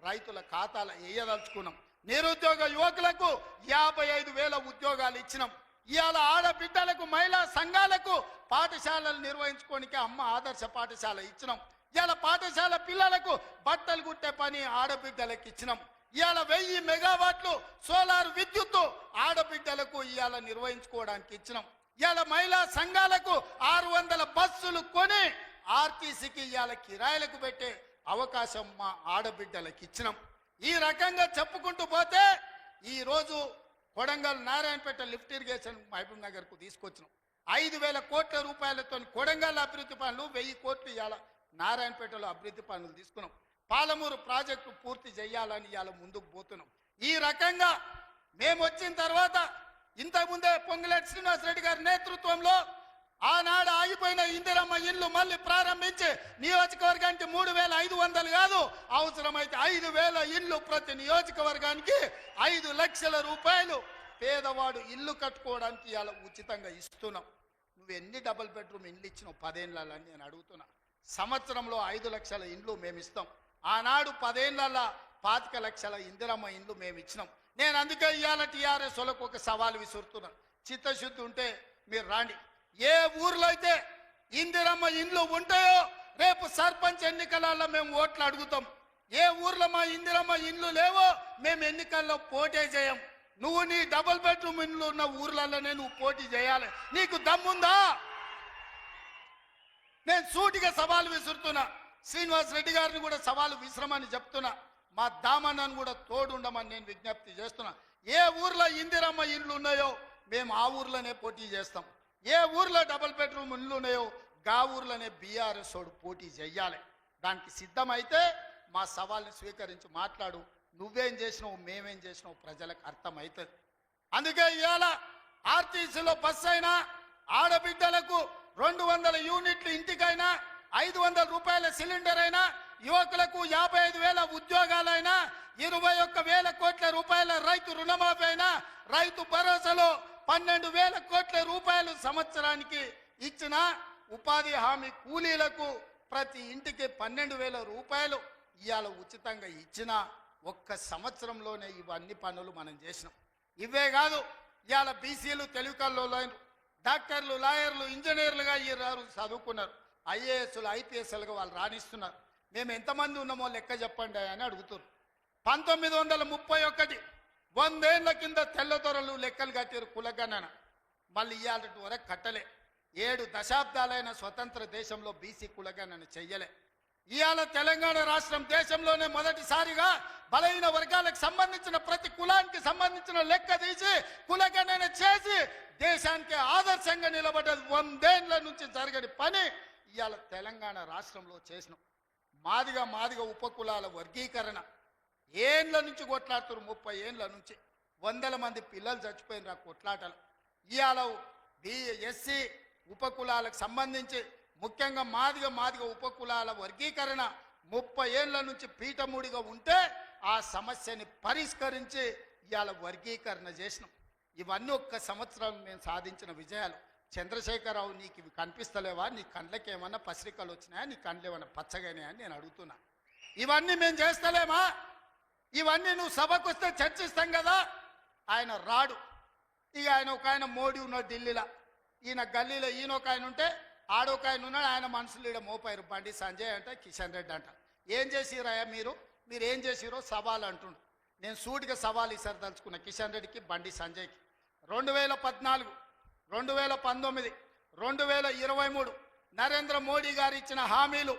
రైతుల ఖాతాలో వేయదలుచుకున్నాం. నిరుద్యోగ యువకులకు 55,000 ఉద్యోగాలు ఇచ్చినాం. ఇవాళ ఆడబిడ్డలకు, మహిళా సంఘాలకు పాఠశాలలు నిర్వహించుకోనికి అమ్మ ఆదర్శ పాఠశాల ఇచ్చినాం. ఇవాళ పాఠశాల పిల్లలకు బట్టలు కుట్టే పని ఆడబిడ్డలకు ఇచ్చినాం. ఇవాళ 1000 మెగావాట్లు సోలార్ విద్యుత్తు ఆడబిడ్డలకు ఇవాళ నిర్వహించుకోవడానికి ఇచ్చినాం. ఇవాళ మహిళా సంఘాలకు 600 బస్సులు కొని ఆర్టీసీకి ఇవాళ కిరాయిలకు పెట్టే అవకాశం మా ఆడబిడ్డలకు ఇచ్చినాం. ఈ రకంగా చెప్పుకుంటూ పోతే ఈరోజు కొడంగల్ నారాయణపేట లిఫ్ట్ ఇరిగేషన్ మహబూబ్ నగర్కు తీసుకొచ్చినాం. 5,000 కోట్ల రూపాయలతో కొడంగల్ అభివృద్ధి పనులు, 1000 కోట్లు ఇవాళ నారాయణపేటలో అభివృద్ధి పనులు తీసుకున్నాం. పాలమూరు ప్రాజెక్టు పూర్తి చేయాలని ఇవాళ ముందుకు పోతున్నాం. ఈ రకంగా మేము వచ్చిన తర్వాత ఇంతకుముందే పొంగులేటి శ్రీనివాసరెడ్డి గారి నేతృత్వంలో ఆనాడు ఆగిపోయిన ఇందిరమ్మ ఇల్లు మళ్ళీ ప్రారంభించి నియోజకవర్గానికి 3,500 కాదు, అవసరమైతే 5,000 ఇల్లు ప్రతి నియోజకవర్గానికి 5 లక్షల రూపాయలు పేదవాడు ఇల్లు కట్టుకోవడానికి ఇవాళ ఉచితంగా ఇస్తున్నాం. నువ్వు ఎన్ని డబుల్ బెడ్రూమ్ ఇండ్లు ఇచ్చినావు 10 ఏళ్ళని నేను అడుగుతున్నా. సంవత్సరంలో 5 లక్షల ఇండ్లు మేము ఇస్తాం. ఆనాడు 10 ఏళ్ళ 25 లక్షల ఇందిరమ్మ ఇండ్లు మేము ఇచ్చినాం. నేను అందుకే ఇవాళ టీఆర్ఎస్ వాళ్ళకు ఒక సవాల్ విసురుతున్నా. చిత్తశుద్ధి ఉంటే మీరు రాండి. ఏ ఊర్లో అయితే ఇందిరమ్మ ఇండ్లు ఉంటాయో రేపు సర్పంచ్ ఎన్నికలలో మేము ఓట్లు అడుగుతాం. ఏ ఊర్లో మా ఇందిరమ్మ ఇండ్లు లేవో మేము ఎన్నికల్లో పోటీ చేయం. నువ్వు నీ డబుల్ బెడ్రూమ్ ఇండ్లు ఉన్న ఊర్లలోనే నువ్వు పోటీ చేయాలి. నీకు దమ్ముందా? నేను సూటిగా సవాలు విసురుతున్నా. శ్రీనివాస్ రెడ్డి గారిని కూడా సవాలు విసిరమని చెప్తున్నా. మా దామన్నను కూడా తోడుండమని నేను విజ్ఞప్తి చేస్తున్నా. ఏ ఊర్లో ఇందిరమ్మ ఇండ్లు ఉన్నాయో మేము ఆ ఊర్లోనే పోటీ చేస్తాం. ఏ ఊర్లో డబుల్ బెడ్రూమ్ ఇండ్లు ఉన్నాయో గా ఊర్లోనే బీఆర్ఎస్ వాడు పోటీ చెయ్యాలి. దానికి సిద్ధమైతే మా సవాల్ని స్వీకరించి మాట్లాడు. నువ్వేం చేసినావు, మేమేం చేసినావు ప్రజలకు అర్థమవుతుంది. అందుకే ఇవాళ ఆర్టీసీలో బస్సు అయినా, ఆడబిడ్డలకు 200 యూనిట్లు ఇంటికైనా, 500 రూపాయల సిలిండర్ అయినా, యువకులకు 55,000 ఉద్యోగాలైనా, 21,000 కోట్ల రూపాయల రైతు రుణమాఫీ అయినా, రైతు భరోసాలో 12,000 కోట్ల రూపాయలు సంవత్సరానికి ఇచ్చిన, ఉపాధి హామీ కూలీలకు ప్రతి ఇంటికి 12,000 రూపాయలు ఇవాళ ఉచితంగా ఇచ్చిన ఒక్క సంవత్సరంలోనే ఇవన్నీ పనులు మనం చేసినాం. ఇవే కాదు, ఇవాళ బీసీలు తెలివికల్లోలైన డాక్టర్లు, లాయర్లు, ఇంజనీర్లుగా ఈ చదువుకున్నారు. ఐఏఎస్లు, ఐపీఎస్లుగా వాళ్ళు రాణిస్తున్నారు. మేము ఎంతమంది ఉన్నామో లెక్క చెప్పండి అని అడుగుతున్నారు. 1931 100 ఏళ్ల కింద తెల్లదొరలు లెక్కలు కట్టారు కులగణన. మళ్ళీ ఇవాళ వరకు కట్టలే. 7 దశాబ్దాలైన స్వతంత్ర దేశంలో బీసీ కులగణన చెయ్యలే. ఇవాళ తెలంగాణ రాష్ట్రం దేశంలోనే మొదటిసారిగా బలహీన వర్గాలకు సంబంధించిన ప్రతి కులానికి సంబంధించిన లెక్క తీసి కులగణన చేసి దేశానికి ఆదర్శంగా నిలబడ్డది. 100 ఏళ్ల నుంచి జరగని పని ఇవాళ తెలంగాణ రాష్ట్రంలో చేసినాం. మాదిగ ఉపకులాల వర్గీకరణ ఏండ్ల నుంచి కొట్లాడుతారు. 30 ఏండ్ల నుంచి 100 మంది పిల్లలు చచ్చిపోయిన కొట్లాటలు. ఇవాళ ఎస్సీ ఉపకులాలకు సంబంధించి ముఖ్యంగా మాదిగ ఉపకులాల వర్గీకరణ 30 ఏళ్ల నుంచి పీఠముడిగా ఉంటే ఆ సమస్యని పరిష్కరించి ఇవాళ వర్గీకరణ చేసినాం. ఇవన్నీ ఒక్క సంవత్సరం మేము సాధించిన విజయాలు. చంద్రశేఖరరావు, నీకు ఇవి కనిపిస్తలేవా? నీ కండ్లకి ఏమన్నా పసిరికలు వచ్చినాయా? నీ కండ్లు ఏమన్నా పచ్చగానే అని నేను అడుగుతున్నా. ఇవన్నీ మేము చేస్తలేమా? ఇవన్నీ నువ్వు సభకు వస్తే చర్చిస్తాం కదా. ఆయన రాడు. ఇక ఆయన మోడీ ఉన్నాడు ఢిల్లీలో, ఈయన గల్లీలో ఈయన ఒక ఆయన ఉంటే ఆడొక ఆయన ఉన్నాడు. ఆయన మనుషులు ఈడ మోపారు. బండి సంజయ్ అంట, కిషన్ రెడ్డి అంట. ఏం చేసిరాయా మీరు ఏం చేసిరో సవాల్ అంటుండు. నేను సూటిగా సవాల్ ఇసారి తలుచుకున్నా కిషన్ రెడ్డికి, బండి సంజయ్కి. 2014, 2019, 2023 నరేంద్ర మోడీ గారు ఇచ్చిన హామీలు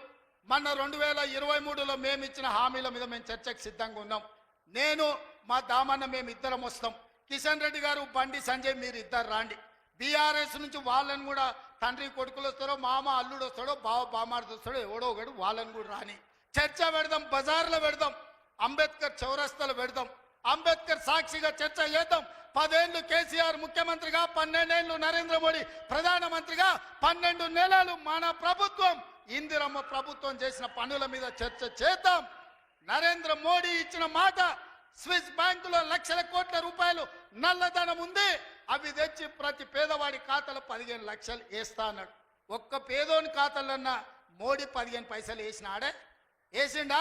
మొన్న 2023లో మేము ఇచ్చిన హామీల మీద మేము చర్చకు సిద్ధంగా ఉన్నాం. నేను మా దామన్న మేము ఇద్దరం వస్తాం. కిషన్ రెడ్డి గారు, బండి సంజయ్ మీరు ఇద్దరు రాండి. బీఆర్ఎస్ నుంచి వాళ్ళని కూడా తండ్రి కొడుకులు వస్తారో, మామ అల్లుడు వస్తాడో, బావ బామార్ది వస్తాడో, ఎవడో ఒకడు వాళ్ళని కూడా రాని చర్చ పెడదాం. బజార్లో పెడదాం, అంబేద్కర్ చౌరస్తాలో పెడదాం, అంబేద్కర్ సాక్షిగా చర్చ చేద్దాం. 10 ఏళ్ళు కేసీఆర్ ముఖ్యమంత్రిగా, 12 ఏళ్ళు నరేంద్ర మోడీ ప్రధానమంత్రిగా, 12 నెలలు మన ప్రభుత్వం ఇందిరమ్మ ప్రభుత్వం చేసిన పనుల మీద చర్చ చేద్దాం. నరేంద్ర మోడీ ఇచ్చిన మాట, స్విస్ బ్యాంకులో లక్షల కోట్ల రూపాయలు నల్లధనం ఉంది, అవి తెచ్చి ప్రతి పేదవాడి ఖాతాలో 15 లక్షలు వేస్తా అన్నాడు. ఒక్క పేదోని ఖాతాలన్నా మోడీ 15 పైసలు వేసినాడే? వేసిండా?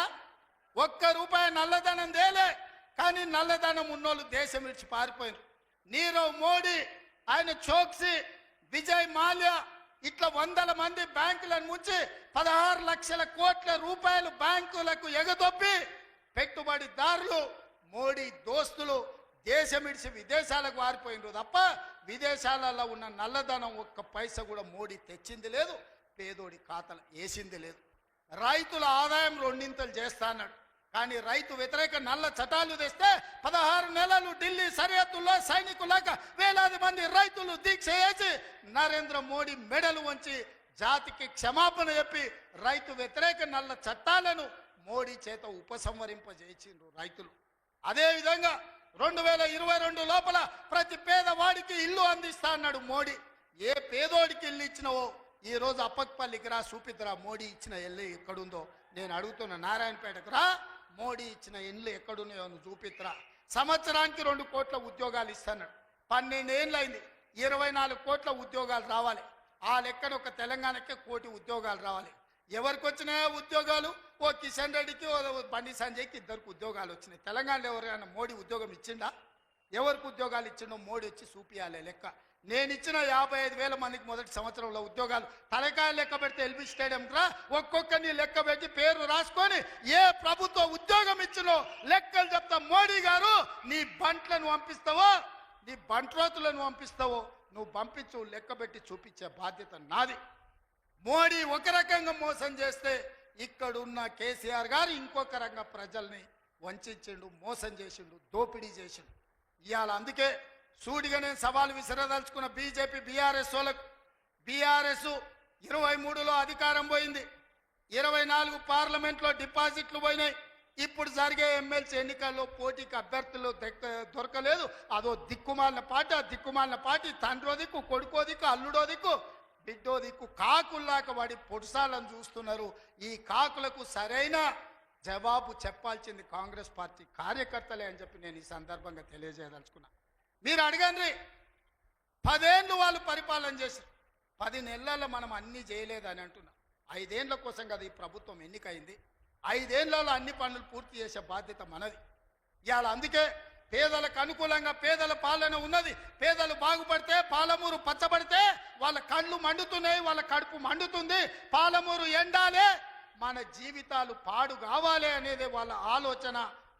ఒక్క రూపాయి నల్లధనం తేలే. కానీ నల్లధనం ఉన్నోళ్ళు దేశం విడిచి పారిపోయినారు. నీరవ్ మోడీ, ఆయన చోక్సీ, విజయ్ మాల్యా ఇట్లా 100 మంది బ్యాంకులను ముంచి 16 లక్షల కోట్ల రూపాయలు బ్యాంకులకు ఎగదొప్పి పెట్టుబడిదారులు, మోడీ దోస్తులు దేశం విడిచి విదేశాలకు పారిపోయినారు తప్ప విదేశాలలో ఉన్న నల్లధనం ఒక్క పైసా కూడా మోడీ తెచ్చింది లేదు, పేదోడి ఖాతాలు వేసింది లేదు. రైతుల ఆదాయం 2 చేస్తా అన్నాడు. కానీ రైతు వ్యతిరేక నల్ల చట్టాలు తెస్తే 16 నెలలు ఢిల్లీ సరిహద్దుల్లో సైనికులాగా వేలాది మంది రైతులు దీక్ష చేసి నరేంద్ర మోడీ మెడలు వంచి జాతికి క్షమాపణ చెప్పి రైతు వ్యతిరేక నల్ల చట్టాలను మోడీ చేత ఉపసంహరింపజేసిండ్రు రైతులు. అదేవిధంగా 2022 లోపల ప్రతి పేదవాడికి ఇల్లు అందిస్తా అన్నాడు మోడీ. ఏ పేదోడికి ఇల్లు ఇచ్చినవో ఈ రోజు అప్పక్పల్లికి రా, చూపిద్దురా మోడీ ఇచ్చిన ఇల్లు ఎక్కడుందో. నేను అడుగుతున్నా, నారాయణపేటకు రా, మోడీ ఇచ్చిన ఇల్లు ఎక్కడున్నాయో చూపిద్దురా. సంవత్సరానికి 2 కోట్ల ఉద్యోగాలు ఇస్తున్నాడు. 12 ఏళ్ళు అయింది, 24 కోట్ల ఉద్యోగాలు రావాలి. ఆ లెక్కన ఒక తెలంగాణకే 1 కోటి ఉద్యోగాలు రావాలి. ఎవరికి వచ్చినాయో ఉద్యోగాలు? ఓ కిషన్ రెడ్డికి, ఓ బండి సంజయ్కి ఇద్దరికి ఉద్యోగాలు వచ్చినాయి. తెలంగాణలో ఎవరైనా మోడీ ఉద్యోగం ఇచ్చిండా? ఎవరికి ఉద్యోగాలు ఇచ్చిండో మోడీ వచ్చి చూపియాలి లెక్క. నేను ఇచ్చిన 55,000 మందికి మొదటి సంవత్సరంలో ఉద్యోగాలు తలకాయ లెక్క పెడితే ఎల్బీ స్టేడియం రా, ఒక్కొక్కరిని లెక్క పెట్టి పేరు రాసుకొని ఏ ప్రభుత్వ ఉద్యోగం ఇచ్చినో లెక్కలు చెప్తా. మోడీ గారు, నీ బంట్లను పంపిస్తావో, నీ బంట్రోతులను పంపిస్తావో నువ్వు పంపించు, లెక్క పెట్టి చూపించే బాధ్యత నాది. మోడీ ఒక రకంగా మోసం చేస్తే ఇక్కడున్న కేసీఆర్ గారు ఇంకొక రకంగా ప్రజల్ని వంచిండు, మోసం చేసిండు, దోపిడీ చేసిండు. ఇవాళ అందుకే సూటిగా నేను సవాలు విసిరదలుచుకున్న బీజేపీ బీఆర్ఎస్ వాళ్ళకు. బీఆర్ఎస్ 23లో అధికారం పోయింది, 24 పార్లమెంట్లో డిపాజిట్లు పోయినాయి. ఇప్పుడు జరిగే ఎమ్మెల్సీ ఎన్నికల్లో పోటీకి అభ్యర్థులు దొరకలేదు. అదో దిక్కుమాలిన పార్టీ. ఆ దిక్కుమాలిన పార్టీ తండ్రో దిక్కు, కొడుకో దిక్కు, అల్లుడో దిక్కు, బిడ్డో దిక్కు కాకుల్లాక వాడి పొడుసాలను చూస్తున్నారు. ఈ కాకులకు సరైన జవాబు చెప్పాల్సింది కాంగ్రెస్ పార్టీ కార్యకర్తలే అని చెప్పి నేను ఈ సందర్భంగా తెలియజేయదలుచుకున్నా. మీరు అడగండి, 10 ఏళ్ళు వాళ్ళు పరిపాలన చేశారు, 10 నెలల్లో మనం అన్నీ చేయలేదని అంటున్నాం. 5 ఏళ్ల కోసం కదా ఈ ప్రభుత్వం ఎన్నికైంది. 5 ఏళ్లలో అన్ని పనులు పూర్తి చేసే బాధ్యత మనది. ఇవాళ అందుకే పేదలకు అనుకూలంగా పేదల పాలన ఉన్నది. పేదలు బాగుపడితే, పాలమూరు పచ్చబడితే వాళ్ళ కళ్ళు మండుతున్నాయి, వాళ్ళ కడుపు మండుతుంది. పాలమూరు ఎండాలే, మన జీవితాలు పాడు కావాలి అనేది వాళ్ళ ఆలోచన.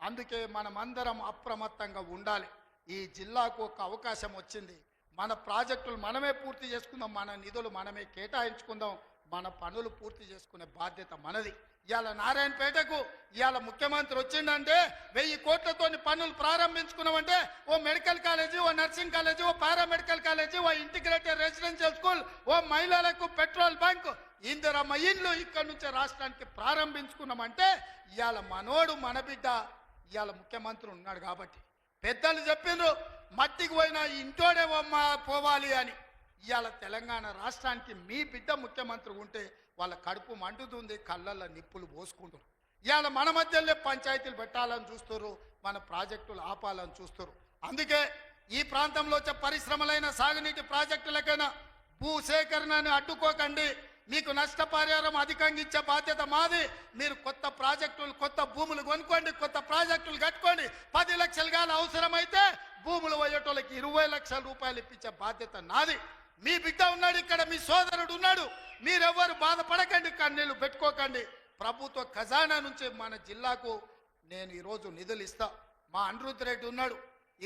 అందుకే మనమందరం అప్రమత్తంగా ఉండాలి. ఈ జిల్లాకు ఒక అవకాశం వచ్చింది, మన ప్రాజెక్టులు మనమే పూర్తి చేసుకుందాం, మన నిధులు మనమే కేటాయించుకుందాం, మన పనులు పూర్తి చేసుకునే బాధ్యత మనది. ఇవాళ నారాయణపేటకు ఇవాళ ముఖ్యమంత్రి వచ్చిందంటే 1000 కోట్లతో పనులు ప్రారంభించుకున్నామంటే ఓ మెడికల్ కాలేజీ, ఓ నర్సింగ్ కాలేజీ, ఓ పారామెడికల్ కాలేజీ, ఓ ఇంటిగ్రేటెడ్ రెసిడెన్షియల్ స్కూల్, ఓ మహిళలకు పెట్రోల్ బంక్, ఇందిరమ్మ ఇల్లు ఇక్కడ నుంచి రాష్ట్రానికి ప్రారంభించుకున్నామంటే ఇవాళ మనోడు మన బిడ్డ ఇవాళ ముఖ్యమంత్రి ఉన్నాడు కాబట్టి. పెద్దలు చెప్పిండ్రు మట్టికి పోయినా ఇంటోడే పోవాలి అని. ఇవాళ తెలంగాణ రాష్ట్రానికి మీ బిడ్డ ముఖ్యమంత్రి ఉంటే వాళ్ళ కడుపు మండుతుంది, కళ్ళల్లో నిప్పులు పోసుకుంటారు. ఇవాళ మన మధ్యలో పంచాయతీలు పెట్టాలని చూస్తారు, మన ప్రాజెక్టులు ఆపాలని చూస్తారు. అందుకే ఈ ప్రాంతంలో వచ్చే పరిశ్రమలైన సాగునీటి ప్రాజెక్టులకైనా భూసేకరణను అడ్డుకోకండి. మీకు నష్టపరిహారం అధికంగా ఇచ్చే బాధ్యత మాది. మీరు కొత్త ప్రాజెక్టులు, కొత్త భూములు కొనుక్కోండి, కొత్త ప్రాజెక్టులు కట్టుకోండి. 10 లక్షలు కానీ అవసరమైతే భూములు పోయేటోళ్ళకి 20 లక్షల రూపాయలు ఇప్పించే బాధ్యత నాది. మీ బిడ్డ ఉన్నాడు ఇక్కడ, మీ సోదరుడు ఉన్నాడు. మీరెవ్వరు బాధపడకండి, కన్నీళ్లు పెట్టుకోకండి. ప్రభుత్వ ఖజానా నుంచి మన జిల్లాకు నేను ఈరోజు నిధులు ఇస్తా. మా అనిరుద్ధ్ రెడ్డి ఉన్నాడు,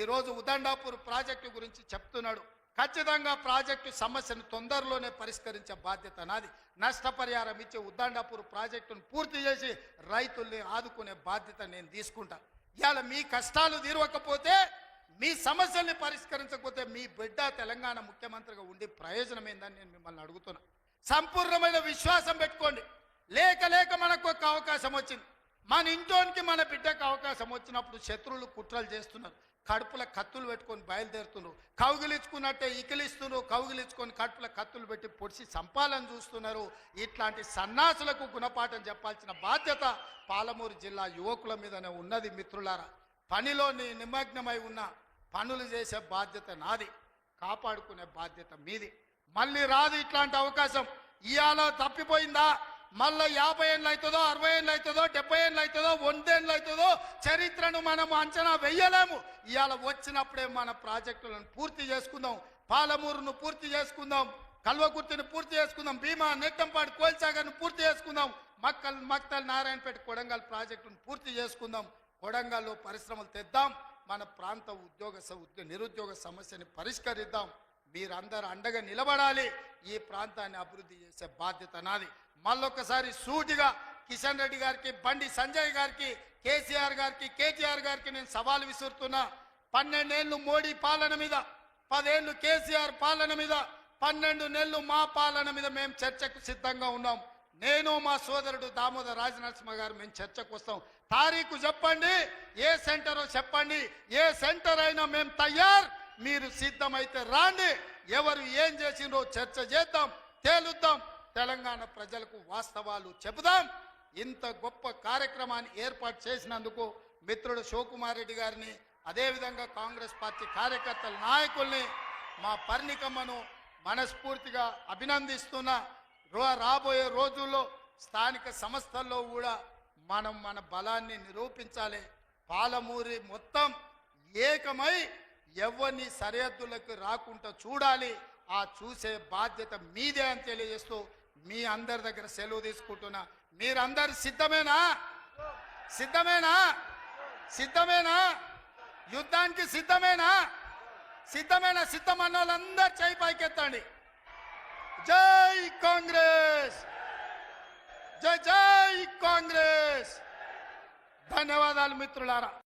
ఈరోజు ఉదండాపూర్ ప్రాజెక్టు గురించి చెప్తున్నాడు. ఖచ్చితంగా ప్రాజెక్టు సమస్యను తొందరలోనే పరిష్కరించే బాధ్యత నాది. నష్టపరిహారం ఇచ్చే ఉద్దండపూర్ ప్రాజెక్టును పూర్తి చేసి రైతుల్ని ఆదుకునే బాధ్యత నేను తీసుకుంటా. ఇవాళ మీ కష్టాలు తీరవకపోతే, మీ సమస్యల్ని పరిష్కరించకపోతే మీ బిడ్డ తెలంగాణ ముఖ్యమంత్రిగా ఉండి ప్రయోజనం ఏందని నేను మిమ్మల్ని అడుగుతున్నా. సంపూర్ణమైన విశ్వాసం పెట్టుకోండి. లేక లేక మనకు ఒక అవకాశం వచ్చింది. మన ఇంట్లోనికి మన బిడ్డకు అవకాశం వచ్చినప్పుడు శత్రువులు కుట్రలు చేస్తున్నారు. కడుపుల కత్తులు పెట్టుకొని బయలుదేరుతున్నారు. కౌగిలించుకున్నట్టే ఇకిలిస్తున్నారు. కౌగిలించుకొని కడుపుల కత్తులు పెట్టి పొడిచి చంపాలని చూస్తున్నారు. ఇట్లాంటి సన్నాసులకు గుణపాఠం చెప్పాల్సిన బాధ్యత పాలమూరు జిల్లా యువకుల మీదనే ఉన్నది. మిత్రులారా, పనిలో నిమగ్నమై ఉన్న పనులు చేసే బాధ్యత నాది, కాపాడుకునే బాధ్యత మీది. మళ్ళీ రాదు ఇట్లాంటి అవకాశం. ఇవాళ తప్పిపోయిందా మళ్ళీ 50 ఏళ్ళు అవుతుందో, 60 ఏళ్ళు అవుతుందో, 70 ఏళ్ళు అవుతుందో, 100 ఏళ్ళు అవుతుందో చరిత్రను మనం అంచనా వెయ్యలేము. ఇవాళ వచ్చినప్పుడే మన ప్రాజెక్టులను పూర్తి చేసుకుందాం. పాలమూరును పూర్తి చేసుకుందాం, కల్వకుర్తిని పూర్తి చేసుకుందాం, భీమా, నెట్టంపాడు, కోల్సాగర్ను పూర్తి చేసుకుందాం, మక్తల్, నారాయణపేట, కొడంగల్ ప్రాజెక్టును పూర్తి చేసుకుందాం. కొడంగల్లో పరిశ్రమలు తెద్దాం. మన ప్రాంత నిరుద్యోగ సమస్యని పరిష్కరిద్దాం. మీరందరూ అండగా నిలబడాలి. ఈ ప్రాంతాన్ని అభివృద్ధి చేసే బాధ్యత నాది. మళ్ళొక్కసారి సూటిగా కిషన్ రెడ్డి గారికి, బండి సంజయ్ గారికి, కేసీఆర్ గారికి, కేటీఆర్ గారికి నేను సవాల్ విసురుతున్నా. 12 ఏళ్ళు మోడీ పాలన మీద, 10 ఏళ్ళు కేసీఆర్ పాలన మీద, 12 నెలలు మా పాలన మీద మేము చర్చకు సిద్ధంగా ఉన్నాం. నేను మా సోదరుడు దామోదర్ రాజనరసింహ గారు మేము చర్చకు వస్తాం. తారీఖు చెప్పండి, ఏ సెంటరో చెప్పండి, ఏ సెంటర్ అయినా మేము తయారు. మీరు సిద్ధమైతే రాండి. ఎవరు ఏం చేసిండ్రో చర్చ చేద్దాం, తేలుద్దాం. తెలంగాణ ప్రజలకు వాస్తవాలు చెబుదాం. ఇంత గొప్ప కార్యక్రమాన్ని ఏర్పాటు చేసినందుకు మిత్రుడు శివకుమార్ రెడ్డి గారిని, అదేవిధంగా కాంగ్రెస్ పార్టీ కార్యకర్తల నాయకుల్ని, మా పర్ణికమ్మను మనస్ఫూర్తిగా అభినందిస్తున్నా. రాబోయే రోజుల్లో స్థానిక సంస్థల్లో కూడా మనం మన బలాన్ని నిరూపించాలి. పాలమూరి మొత్తం ఏకమై ఎవరిని సరిహద్దులకు రాకుండా చూడాలి. ఆ చూసే బాధ్యత మీదే అని తెలియజేస్తూ మీ అందరి దగ్గర సెలవు తీసుకుంటున్నా. మీరందరు సిద్ధమేనా? సిద్ధమేనా? సిద్ధమేనా? యుద్ధానికి సిద్ధమేనా? సిద్ధమేనా? సిద్ధమన్న వాళ్ళందరూ చేయి పైకెత్తండి. జై కాంగ్రెస్, జై జై కాంగ్రెస్. ధన్యవాదాలు మిత్రులారా.